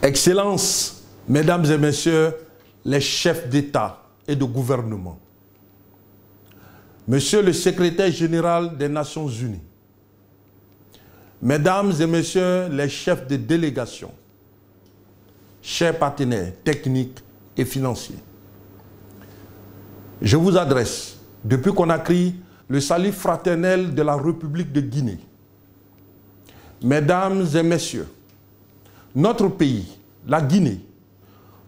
Excellences, Mesdames et Messieurs, les chefs d'État et de gouvernement, Monsieur le Secrétaire général des Nations Unies, Mesdames et Messieurs les chefs de délégation, chers partenaires techniques et financiers, je vous adresse, depuis Conakry, le salut fraternel de la République de Guinée. Mesdames et Messieurs, notre pays, la Guinée,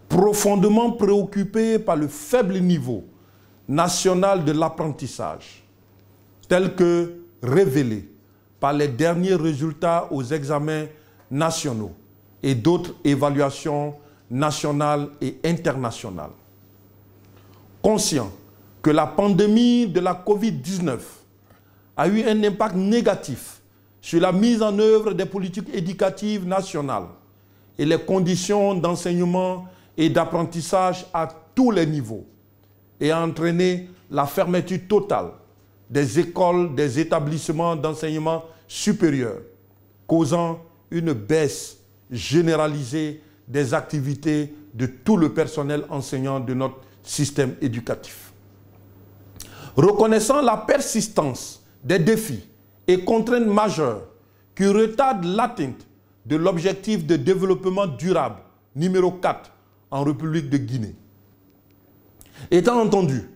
profondément préoccupé par le faible niveau national de l'apprentissage, tel que révélé par les derniers résultats aux examens nationaux et d'autres évaluations nationales et internationales. Conscient que la pandémie de la Covid-19 a eu un impact négatif sur la mise en œuvre des politiques éducatives nationales et les conditions d'enseignement et d'apprentissage à tous les niveaux, et a entraîné la fermeture totale des écoles, des établissements d'enseignement supérieur, causant une baisse généralisée des activités de tout le personnel enseignant de notre système éducatif. Reconnaissant la persistance des défis et contraintes majeures qui retardent l'atteinte de l'objectif de développement durable numéro 4 en République de Guinée. Étant entendu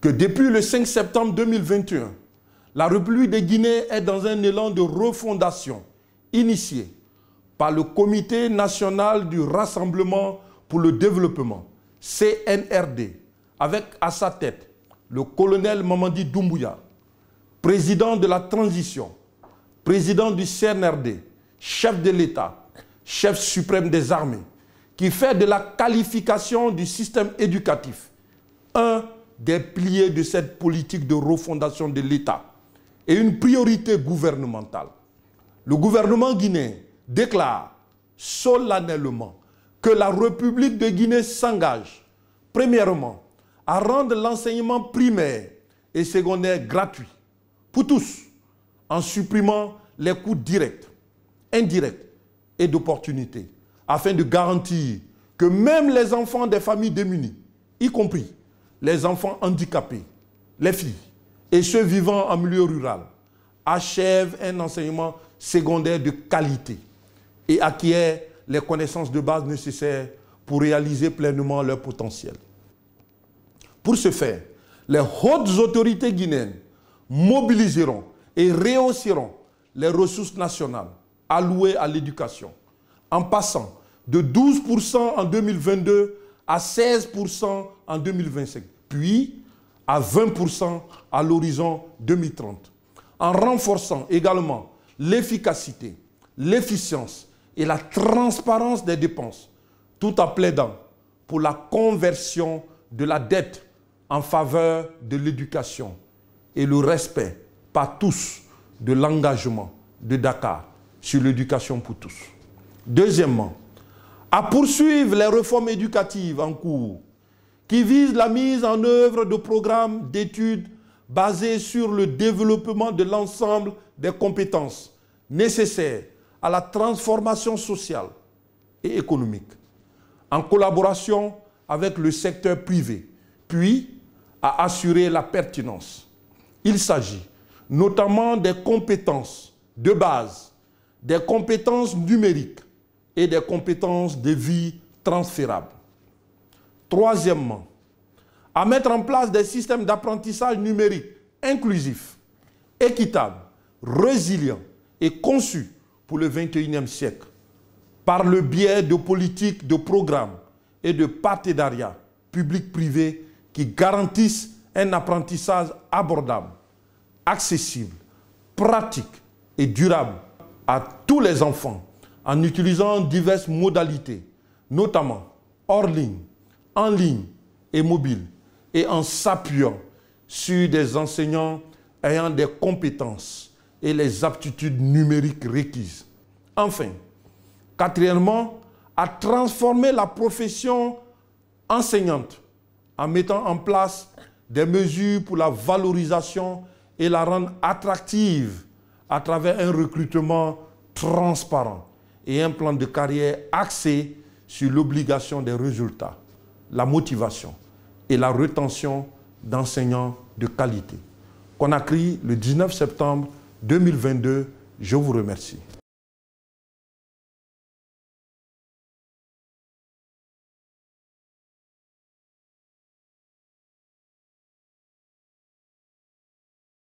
que depuis le 5 septembre 2021, la République de Guinée est dans un élan de refondation initié par le Comité national du Rassemblement pour le développement, CNRD, avec à sa tête le colonel Mamadi Doumbouya, président de la transition, président du CNRD, chef de l'État, chef suprême des armées, qui fait de la qualification du système éducatif un des piliers de cette politique de refondation de l'État et une priorité gouvernementale. Le gouvernement guinéen déclare solennellement que la République de Guinée s'engage, premièrement, à rendre l'enseignement primaire et secondaire gratuit pour tous, en supprimant les coûts directs, indirects et d'opportunités, afin de garantir que même les enfants des familles démunies, y compris les enfants handicapés, les filles et ceux vivant en milieu rural, achèvent un enseignement secondaire de qualité et acquièrent les connaissances de base nécessaires pour réaliser pleinement leur potentiel. Pour ce faire, les hautes autorités guinéennes mobiliseront et rehausseront les ressources nationales allouées à l'éducation, en passant de 12% en 2022 à 16% en 2025, puis à 20% à l'horizon 2030, en renforçant également l'efficacité, l'efficience et la transparence des dépenses, tout en plaidant pour la conversion de la dette en faveur de l'éducation et le respect par tous de l'engagement de Dakar sur l'éducation pour tous. Deuxièmement, à poursuivre les réformes éducatives en cours qui visent la mise en œuvre de programmes d'études basés sur le développement de l'ensemble des compétences nécessaires à la transformation sociale et économique, en collaboration avec le secteur privé, puis à assurer la pertinence. Il s'agit notamment des compétences de base, des compétences numériques et des compétences de vie transférables. Troisièmement, à mettre en place des systèmes d'apprentissage numérique inclusifs, équitables, résilients et conçus pour le XXIe siècle, par le biais de politiques de programmes et de partenariats publics-privés qui garantissent un apprentissage abordable, accessible, pratique et durable à tous les enfants en utilisant diverses modalités, notamment hors ligne, en ligne et mobile, et en s'appuyant sur des enseignants ayant des compétences et les aptitudes numériques requises. Enfin, quatrièmement, à transformer la profession enseignante en mettant en place des mesures pour la valorisation et la rendre attractive à travers un recrutement transparent et un plan de carrière axé sur l'obligation des résultats, la motivation et la rétention d'enseignants de qualité. Conakry, le 19 septembre 2022, je vous remercie.